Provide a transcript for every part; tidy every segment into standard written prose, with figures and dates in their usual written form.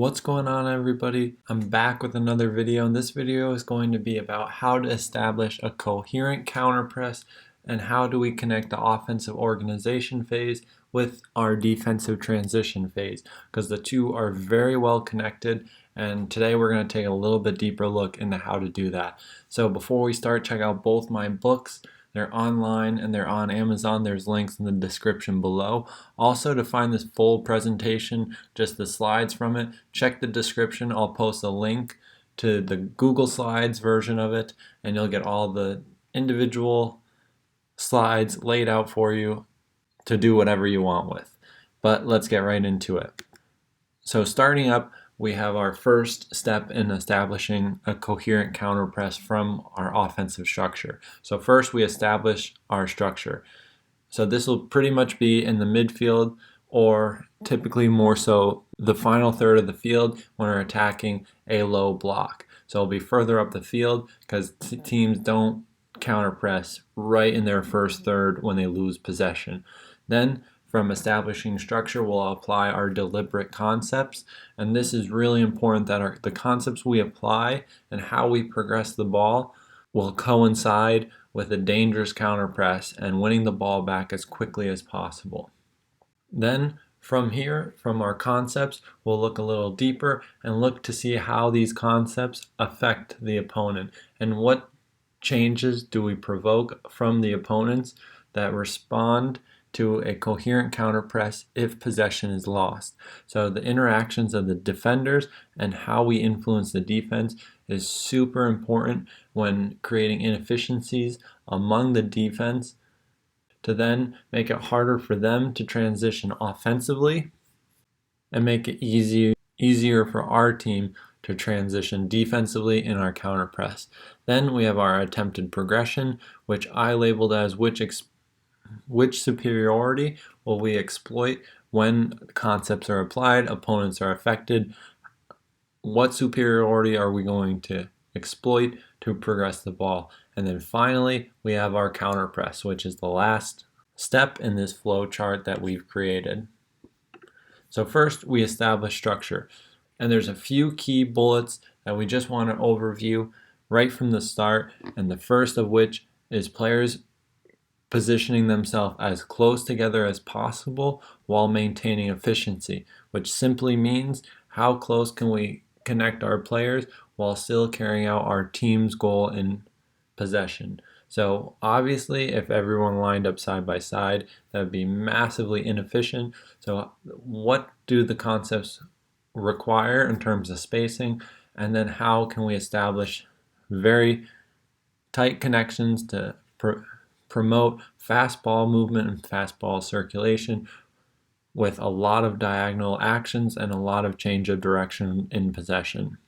What's going on, everybody? I'm back with another video, and this video is going to be about how to establish a coherent counterpress and how do we connect the offensive organization phase with our defensive transition phase, because the two are very well connected, and today we're going to take a little bit deeper look into how to do that. So before we start, check out both my books. They're online and they're on Amazon. There's links in the description below. Also, to find this full presentation, just the slides from it, check the description. I'll post a link to the Google Slides version of it, and you'll get all the individual slides laid out for you to do whatever you want with. But let's get right into it. So starting up, we have our first step in establishing a coherent counterpress from our offensive structure. So first we establish our structure. So this will pretty much be in the midfield, or typically more so the final third of the field when we're attacking a low block. So it'll be further up the field because teams don't counterpress right in their first third when they lose possession. Then from establishing structure, we'll apply our deliberate concepts, and this is really important that the concepts we apply and how we progress the ball will coincide with a dangerous counterpress and winning the ball back as quickly as possible. Then from here, from our concepts, we'll look a little deeper and look to see how these concepts affect the opponent and what changes do we provoke from the opponents that respond to a coherent counterpress if possession is lost. So the interactions of the defenders and how we influence the defense is super important when creating inefficiencies among the defense to then make it harder for them to transition offensively and make it easier for our team to transition defensively in our counterpress. Then we have our attempted progression, which I labeled as which superiority will we exploit when concepts are applied, opponents are affected. What superiority are we going to exploit to progress the ball? And then finally, we have our counterpress, which is the last step in this flow chart that we've created. So first, we establish structure. And there's a few key bullets that we just want to overview right from the start. And the first of which is players positioning themselves as close together as possible while maintaining efficiency, which simply means how close can we connect our players while still carrying out our team's goal in possession. So obviously, if everyone lined up side by side, that would be massively inefficient. So what do the concepts require in terms of spacing, and then how can we establish very tight connections to promote fast ball movement and fast ball circulation with a lot of diagonal actions and a lot of change of direction in possession.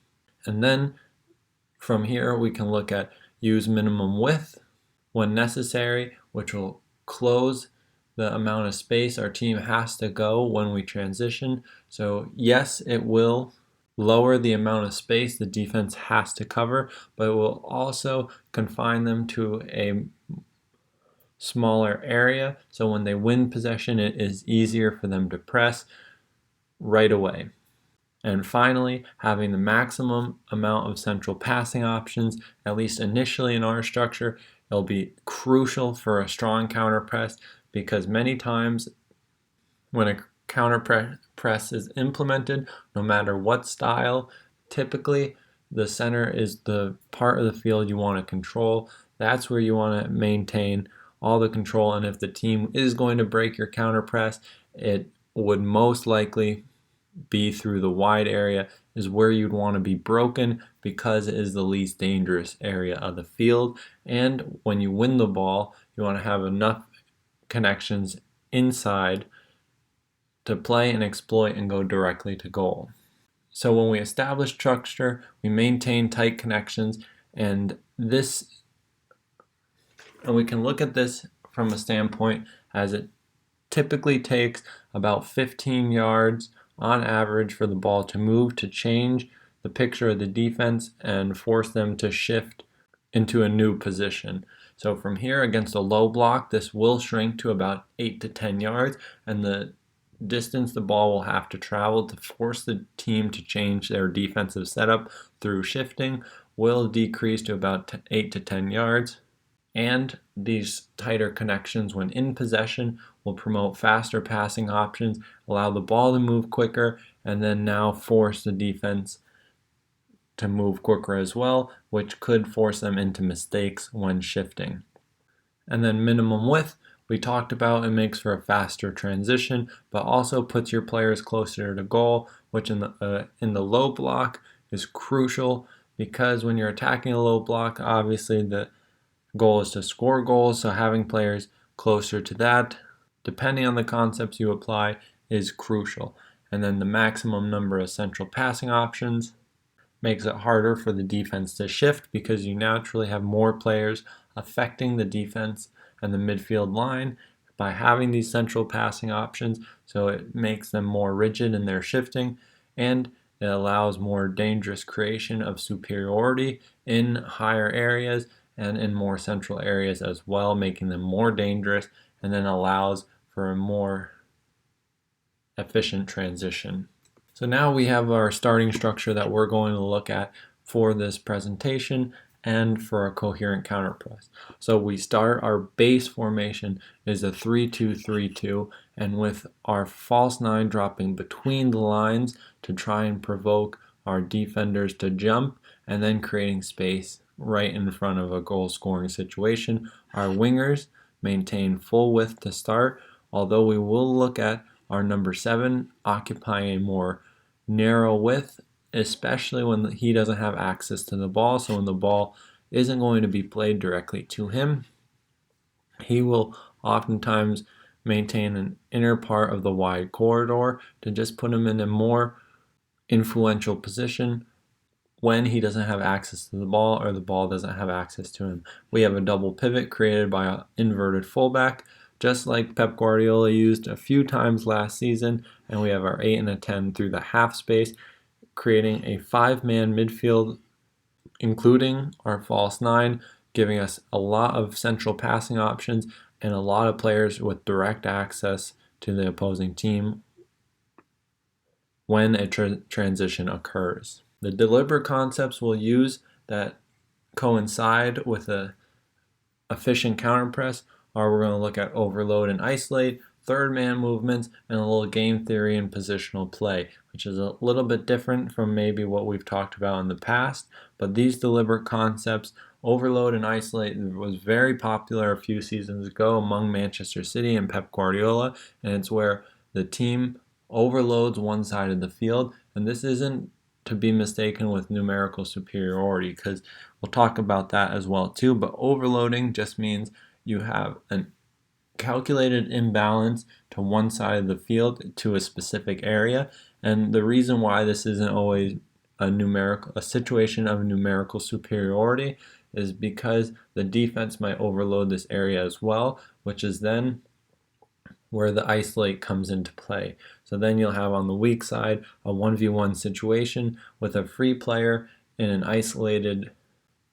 And then from here we can look at use minimum width when necessary, which will close the amount of space our team has to go when we transition. So yes, it will lower the amount of space the defense has to cover, but it will also confine them to a smaller area, so when they win possession, it is easier for them to press right away. And finally, having the maximum amount of central passing options, at least initially in our structure, it'll be crucial for a strong counterpress, because many times when a counterpress is implemented, no matter what style, typically the center is the part of the field you want to control. That's where you want to maintain all the control, and if the team is going to break your counterpress, it would most likely be through the wide area is where you'd want to be broken, because it is the least dangerous area of the field. And when you win the ball, you want to have enough connections inside to play and exploit and go directly to goal. So when we establish structure, we maintain tight connections, and we can look at this from a standpoint as it typically takes about 15 yards on average for the ball to move to change the picture of the defense and force them to shift into a new position. So from here, against a low block, this will shrink to about 8 to 10 yards, and the distance the ball will have to travel to force the team to change their defensive setup through shifting will decrease to about 8 to 10 yards. And these tighter connections when in possession will promote faster passing options, allow the ball to move quicker, and then now force the defense to move quicker as well, which could force them into mistakes when shifting. And then minimum width, we talked about, it makes for a faster transition, but also puts your players closer to goal, which in the low block is crucial, because when you're attacking a low block, obviously the goal is to score goals, so having players closer to that, depending on the concepts you apply, is crucial. And then the maximum number of central passing options makes it harder for the defense to shift, because you naturally have more players affecting the defense and the midfield line by having these central passing options, so it makes them more rigid in their shifting, and it allows more dangerous creation of superiority in higher areas and in more central areas as well, making them more dangerous, and then allows for a more efficient transition. So now we have our starting structure that we're going to look at for this presentation and for a coherent counterpress. So we start, our base formation is a 3-2-3-2, and with our false 9 dropping between the lines to try and provoke our defenders to jump, and then creating space right in front of a goal scoring situation. Our wingers maintain full width to start, although we will look at our number 7 occupying a more narrow width, especially when he doesn't have access to the ball. So when the ball isn't going to be played directly to him, he will oftentimes maintain an inner part of the wide corridor to just put him in a more influential position when he doesn't have access to the ball or the ball doesn't have access to him. We have a double pivot created by an inverted fullback, just like Pep Guardiola used a few times last season, and we have our 8 and a 10 through the half space, creating a 5-man midfield, including our false 9, giving us a lot of central passing options and a lot of players with direct access to the opposing team when a transition occurs. The deliberate concepts we'll use that coincide with a efficient counterpress are, we're going to look at overload and isolate, third man movements, and a little game theory and positional play, which is a little bit different from maybe what we've talked about in the past. But these deliberate concepts, overload and isolate, was very popular a few seasons ago among Manchester City and Pep Guardiola, and it's where the team overloads one side of the field, and this isn't to be mistaken with numerical superiority, because we'll talk about that as well too. But overloading just means you have a calculated imbalance to one side of the field to a specific area, and the reason why this isn't always a situation of numerical superiority is because the defense might overload this area as well, which is then where the isolate comes into play. So then you'll have on the weak side a 1v1 situation with a free player in an isolated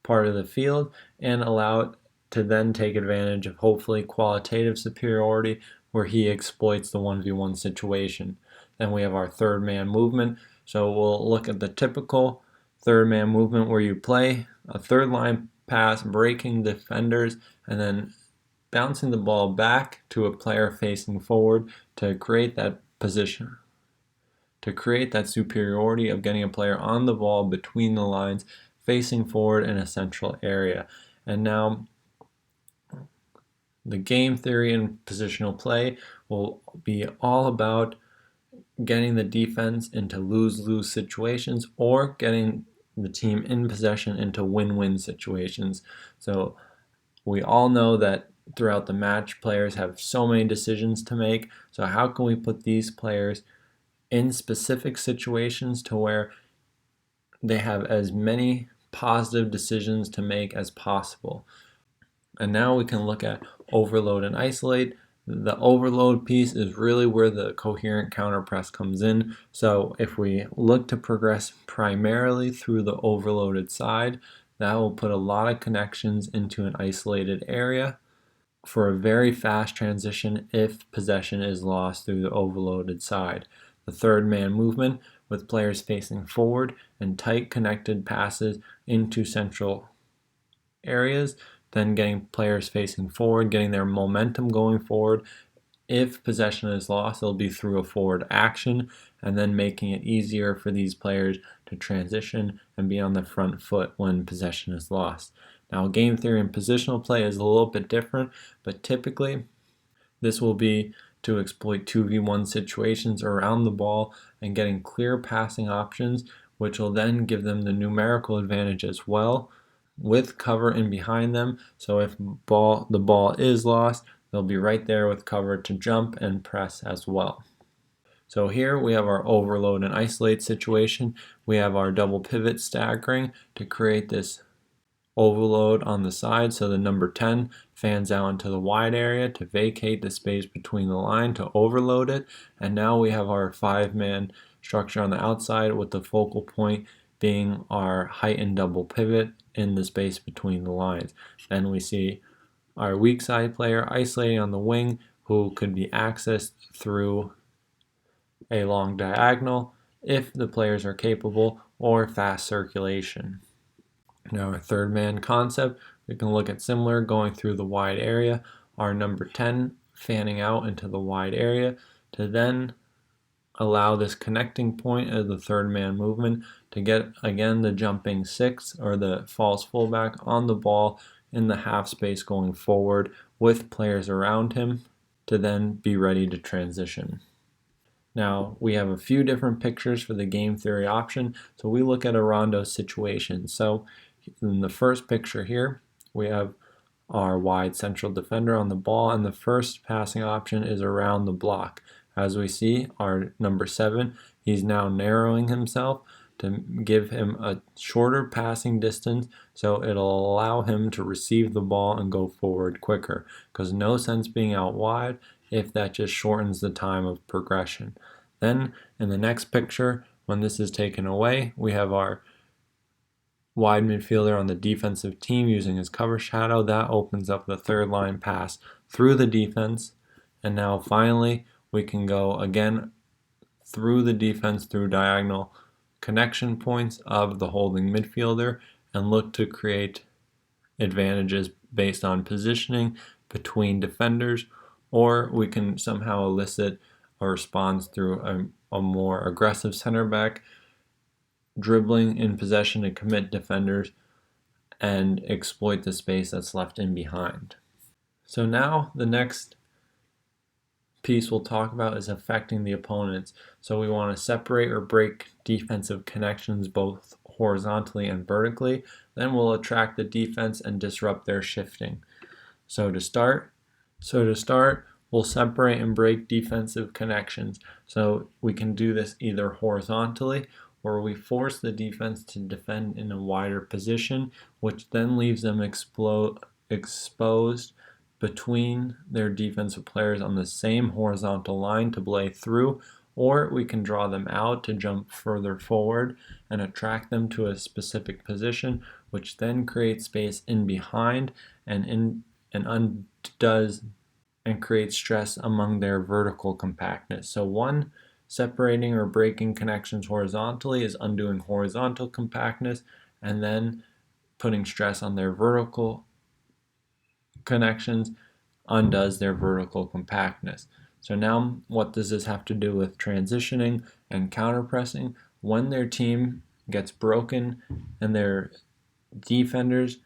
part of the field, and allow it to then take advantage of hopefully qualitative superiority where he exploits the 1v1 situation. Then we have our third man movement. So we'll look at the typical third man movement where you play a third line pass, breaking defenders, and then bouncing the ball back to a player facing forward to create that position, to create that superiority of getting a player on the ball between the lines, facing forward in a central area. And now the game theory and positional play will be all about getting the defense into lose-lose situations or getting the team in possession into win-win situations. So we all know that throughout the match, players have so many decisions to make. So how can we put these players in specific situations to where they have as many positive decisions to make as possible? And now we can look at overload and isolate. The overload piece is really where the coherent counterpress comes in. So if we look to progress primarily through the overloaded side, that will put a lot of connections into an isolated area. for a very fast transition if possession is lost through the overloaded side. The third man movement with players facing forward and tight connected passes into central areas, then getting players facing forward, getting their momentum going forward. If possession is lost, it'll be through a forward action, and then making it easier for these players to transition and be on the front foot when possession is lost. Now, game theory and positional play is a little bit different, but typically this will be to exploit 2v1 situations around the ball and getting clear passing options, which will then give them the numerical advantage as well, with cover in behind them. So if the ball is lost, they'll be right there with cover to jump and press as well. So here we have our overload and isolate situation. We have our double pivot staggering to create this overload on the side, so the number 10 fans out into the wide area to vacate the space between the line to overload it. And now we have our 5-man structure on the outside with the focal point being our heightened double pivot in the space between the lines. Then we see our weak side player isolating on the wing, who could be accessed through a long diagonal if the players are capable, or fast circulation. Now our third man concept, we can look at similar, going through the wide area, our number 10 fanning out into the wide area to then allow this connecting point of the third man movement to get again the jumping 6 or the false fullback on the ball in the half space going forward with players around him to then be ready to transition. Now we have a few different pictures for the game theory option, so we look at a rondo situation. So in the first picture here, we have our wide central defender on the ball, and the first passing option is around the block. As we see, our number 7, he's now narrowing himself to give him a shorter passing distance, so it'll allow him to receive the ball and go forward quicker, because no sense being out wide if that just shortens the time of progression. Then in the next picture, when this is taken away, we have our wide midfielder on the defensive team using his cover shadow. That opens up the third line pass through the defense. And now finally, we can go again through the defense through diagonal connection points of the holding midfielder and look to create advantages based on positioning between defenders, or we can somehow elicit a response through a more aggressive center back dribbling in possession to commit defenders and exploit the space that's left in behind. So now the next piece we'll talk about is affecting the opponents. So we want to separate or break defensive connections both horizontally and vertically. Then we'll attract the defense and disrupt their shifting. So to start, we'll separate and break defensive connections. So we can do this either horizontally, where we force the defense to defend in a wider position, which then leaves them exposed between their defensive players on the same horizontal line to play through, or we can draw them out to jump further forward and attract them to a specific position, which then creates space in behind and undoes and creates stress among their vertical compactness. So one, separating or breaking connections horizontally is undoing horizontal compactness, and then putting stress on their vertical connections undoes their vertical compactness. So now what does this have to do with transitioning and counterpressing? When their team gets broken and their defenders'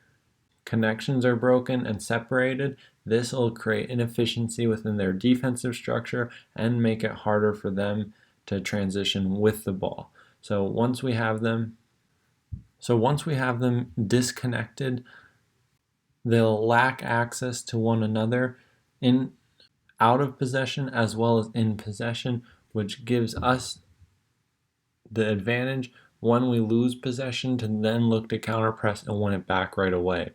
connections are broken and separated, this will create inefficiency within their defensive structure and make it harder for them to transition with the ball. So once we have them disconnected, they'll lack access to one another out of possession as well as in possession, which gives us the advantage when we lose possession to then look to counterpress and win it back right away.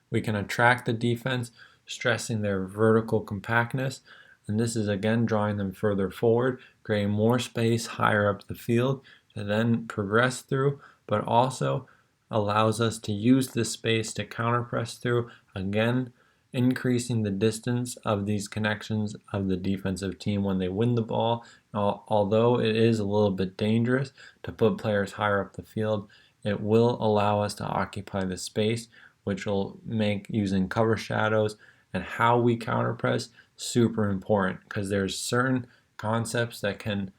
We can attract the defense, stressing their vertical compactness, and this is again drawing them further forward, creating more space higher up the field to then progress through, but also allows us to use this space to counterpress through, again increasing the distance of these connections of the defensive team when they win the ball. Although it is a little bit dangerous to put players higher up the field, it will allow us to occupy the space, which will make using cover shadows and how we counterpress super important, because there's certain concepts that can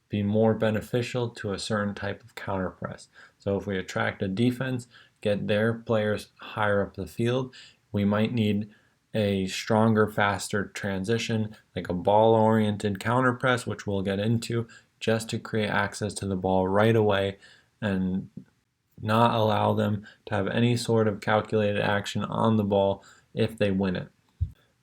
be more beneficial to a certain type of counterpress. So if we attract a defense, get their players higher up the field, we might need a stronger, faster transition, like a ball-oriented counterpress, which we'll get into, just to create access to the ball right away and not allow them to have any sort of calculated action on the ball if they win it.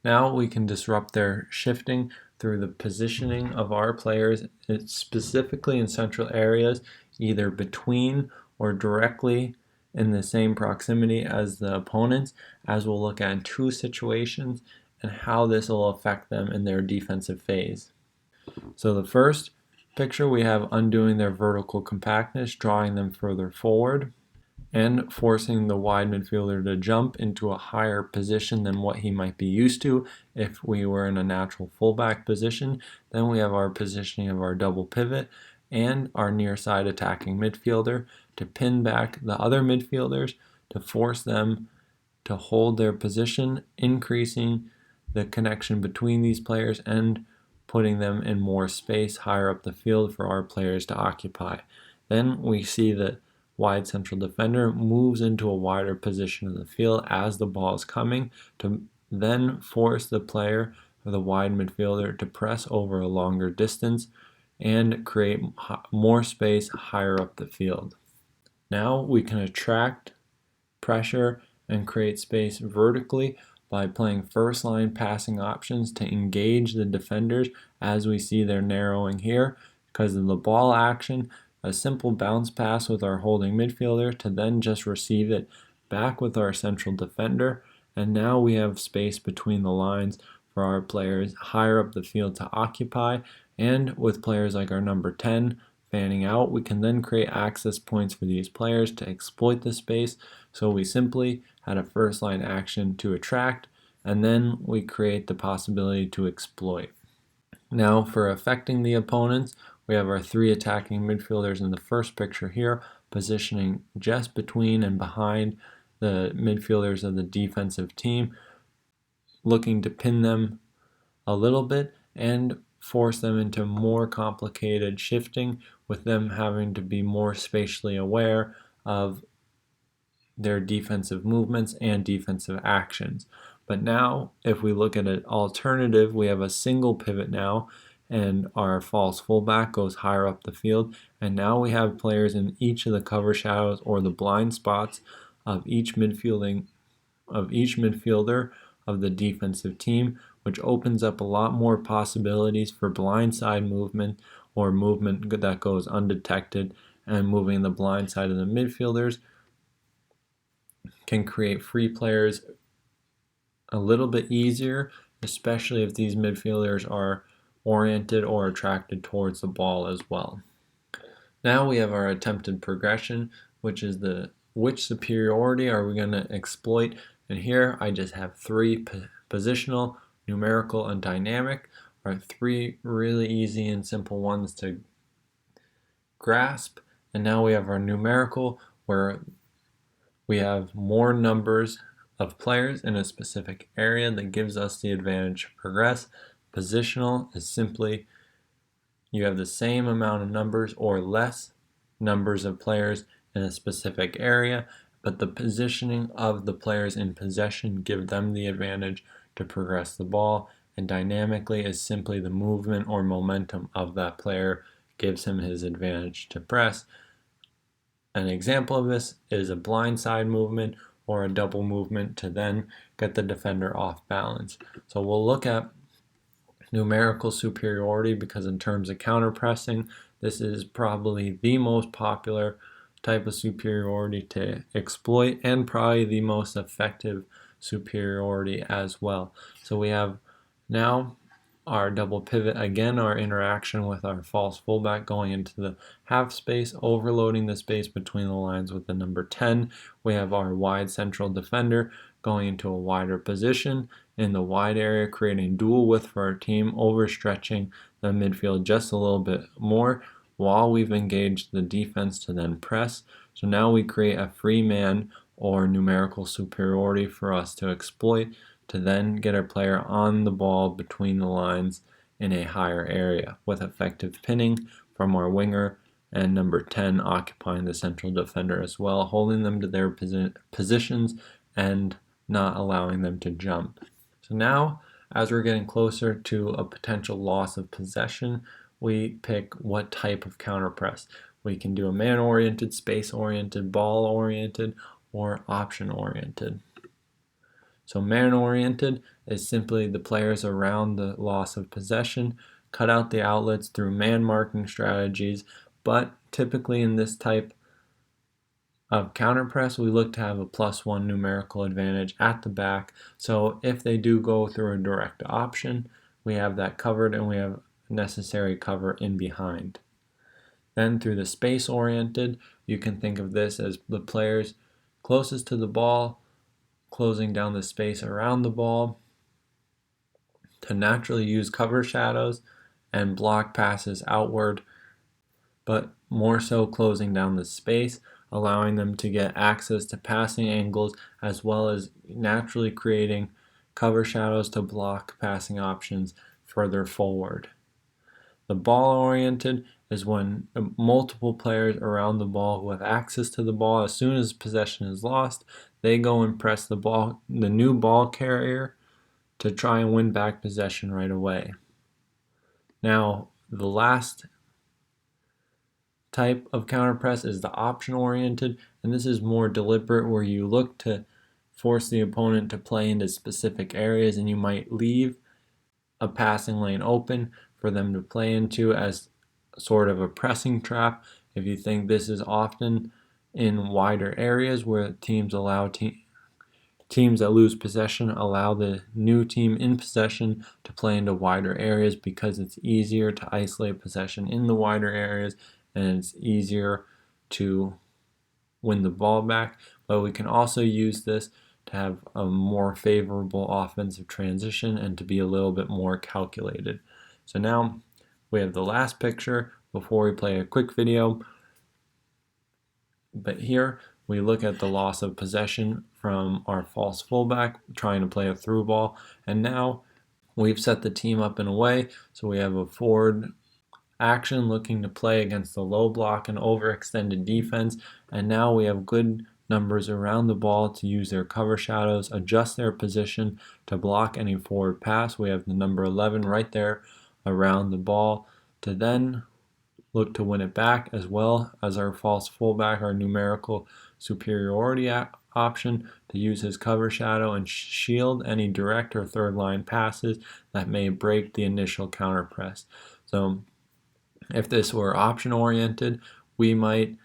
Now we can disrupt their shifting through the positioning of our players, specifically in central areas, either between or directly in the same proximity as the opponents, as we'll look at in two situations and how this will affect them in their defensive phase. So the first picture, we have undoing their vertical compactness, drawing them further forward, and forcing the wide midfielder to jump into a higher position than what he might be used to if we were in a natural fullback position. Then we have our positioning of our double pivot and our near side attacking midfielder to pin back the other midfielders to force them to hold their position, increasing the connection between these players and putting them in more space higher up the field for our players to occupy. Then we see that wide central defender moves into a wider position of the field as the ball is coming to then force the player or the wide midfielder to press over a longer distance and create more space higher up the field. Now we can attract pressure and create space vertically by playing first line passing options to engage the defenders as we see they're narrowing here because of the ball action. A simple bounce pass with our holding midfielder to then just receive it back with our central defender, and now we have space between the lines for our players higher up the field to occupy, and with players like our number 10 fanning out, we can then create access points for these players to exploit the space. So we simply had a first line action to attract, and then we create the possibility to exploit. Now for affecting the opponents, we have our three attacking midfielders in the first picture here, positioning just between and behind the midfielders of the defensive team, looking to pin them a little bit and force them into more complicated shifting, with them having to be more spatially aware of their defensive movements and defensive actions. But now, if we look at an alternative, we have a single pivot now, and our false fullback goes higher up the field. And now we have players in each of the cover shadows or the blind spots of each midfielder of the defensive team, which opens up a lot more possibilities for blindside movement or movement that goes undetected, and moving the blind side of the midfielders can create free players a little bit easier, especially if these midfielders are oriented or attracted towards the ball as well. Now we have our attempted progression, which is which superiority are we going to exploit. And here I just have three: positional, numerical, and dynamic are three really easy and simple ones to grasp. And now we have our numerical, where we have more numbers of players in a specific area that gives us the advantage to progress. Positional is simply you have the same amount of numbers or less numbers of players in a specific area, but the positioning of the players in possession give them the advantage to progress the ball. And dynamically is simply the movement or momentum of that player gives him his advantage to press. An example of this is a blindside movement or a double movement to then get the defender off balance. So we'll look at numerical superiority because in terms of counterpressing, this is probably the most popular type of superiority to exploit and probably the most effective superiority as well. So we have now our double pivot, again our interaction with our false fullback going into the half space, overloading the space between the lines with the number 10. We have our wide central defender going into a wider position in the wide area, creating dual width for our team, overstretching the midfield just a little bit more while we've engaged the defense to then press. So now we create a free man or numerical superiority for us to exploit to then get our player on the ball between the lines in a higher area with effective pinning from our winger and number 10 occupying the central defender as well, holding them to their positions and not allowing them to jump. So now, as we're getting closer to a potential loss of possession, we pick what type of counterpress. We can do a man-oriented, space-oriented, ball-oriented, or option-oriented. So man-oriented is simply the players around the loss of possession, cut out the outlets through man-marking strategies, but typically in this type of counterpress, we look to have a +1 numerical advantage at the back. So if they do go through a direct option, we have that covered and we have necessary cover in behind. Then through the space-oriented, you can think of this as the players closest to the ball, closing down the space around the ball to naturally use cover shadows and block passes outward, but more so closing down the space, allowing them to get access to passing angles as well as naturally creating cover shadows to block passing options further forward. The ball-oriented is when multiple players around the ball who have access to the ball, as soon as possession is lost, they go and press the new ball carrier to try and win back possession right away. Now, the last type of counterpress is the option-oriented, and this is more deliberate where you look to force the opponent to play into specific areas and you might leave a passing lane open for them to play into as sort of a pressing trap. If you think this is often in wider areas where teams allow teams that lose possession allow the new team in possession to play into wider areas because it's easier to isolate possession in the wider areas and it's easier to win the ball back. But we can also use this to have a more favorable offensive transition and to be a little bit more calculated. So now we have the last picture before we play a quick video. But here we look at the loss of possession from our false fullback trying to play a through ball. And now we've set the team up in a way so we have a forward action looking to play against the low block and overextended defense. And now we have good numbers around the ball to use their cover shadows, adjust their position to block any forward pass. We have the number 11 right there around the ball to then look to win it back, as well as our false fullback, our numerical superiority option to use his cover shadow and shield any direct or third line passes that may break the initial counter press. So if this were option oriented, we might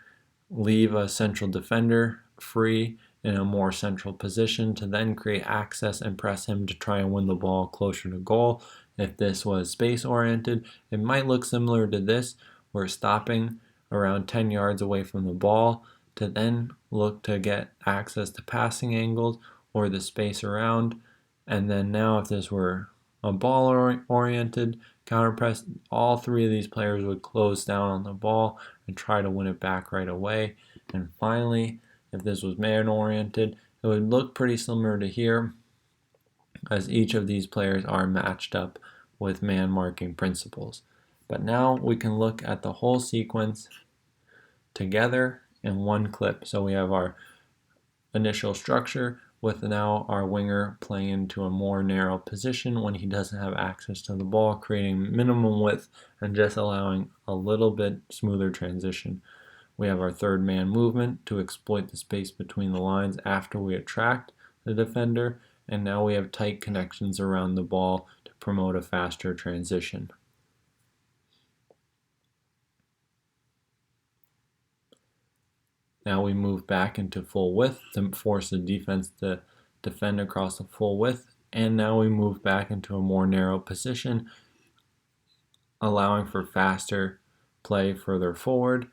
leave a central defender free in a more central position to then create access and press him to try and win the ball closer to goal. If this was space oriented, it might look similar to this. We're stopping around 10 yards away from the ball to then look to get access to passing angles or the space around. And then now if this were a ball-oriented counterpress, all three of these players would close down on the ball and try to win it back right away. And finally, if this was man-oriented, it would look pretty similar to here, as each of these players are matched up with man-marking principles. But now we can look at the whole sequence together in one clip. So we have our initial structure with now our winger playing into a more narrow position when he doesn't have access to the ball, creating minimum width and just allowing a little bit smoother transition. We have our third man movement to exploit the space between the lines after we attract the defender, and now we have tight connections around the ball to promote a faster transition. Now we move back into full width to force the defense to defend across the full width, and now we move back into a more narrow position, allowing for faster play further forward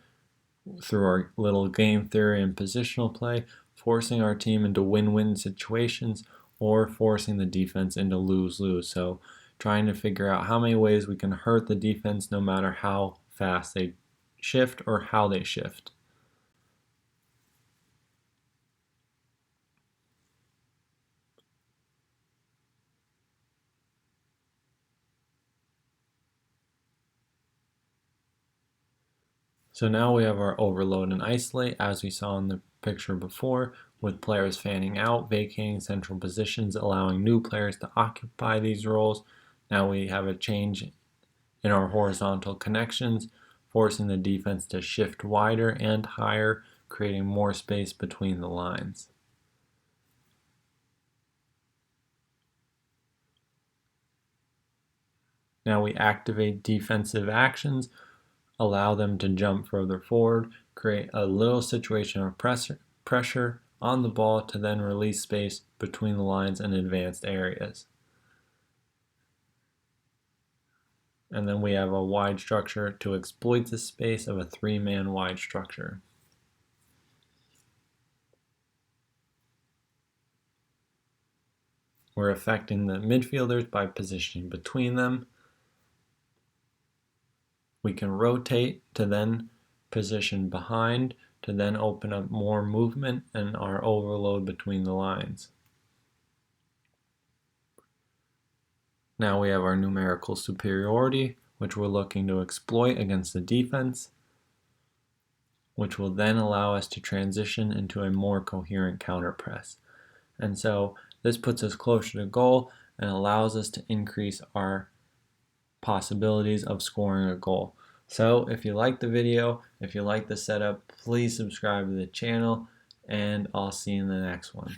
through our little game theory and positional play, forcing our team into win-win situations or forcing the defense into lose-lose. So trying to figure out how many ways we can hurt the defense no matter how fast they shift or how they shift. So now we have our overload and isolate, as we saw in the picture before, with players fanning out, vacating central positions, allowing new players to occupy these roles. Now we have a change in our horizontal connections, forcing the defense to shift wider and higher, creating more space between the lines. Now we activate defensive actions, allow them to jump further forward, create a little situation of pressure on the ball to then release space between the lines and advanced areas. And then we have a wide structure to exploit the space of a three-man wide structure. We're affecting the midfielders by positioning between them. We can rotate to then position behind to then open up more movement and our overload between the lines. Now we have our numerical superiority, which we're looking to exploit against the defense, which will then allow us to transition into a more coherent counterpress. And so this puts us closer to goal and allows us to increase our possibilities of scoring a goal. So if you like the video, if you like the setup, please subscribe to the channel, and I'll see you in the next one.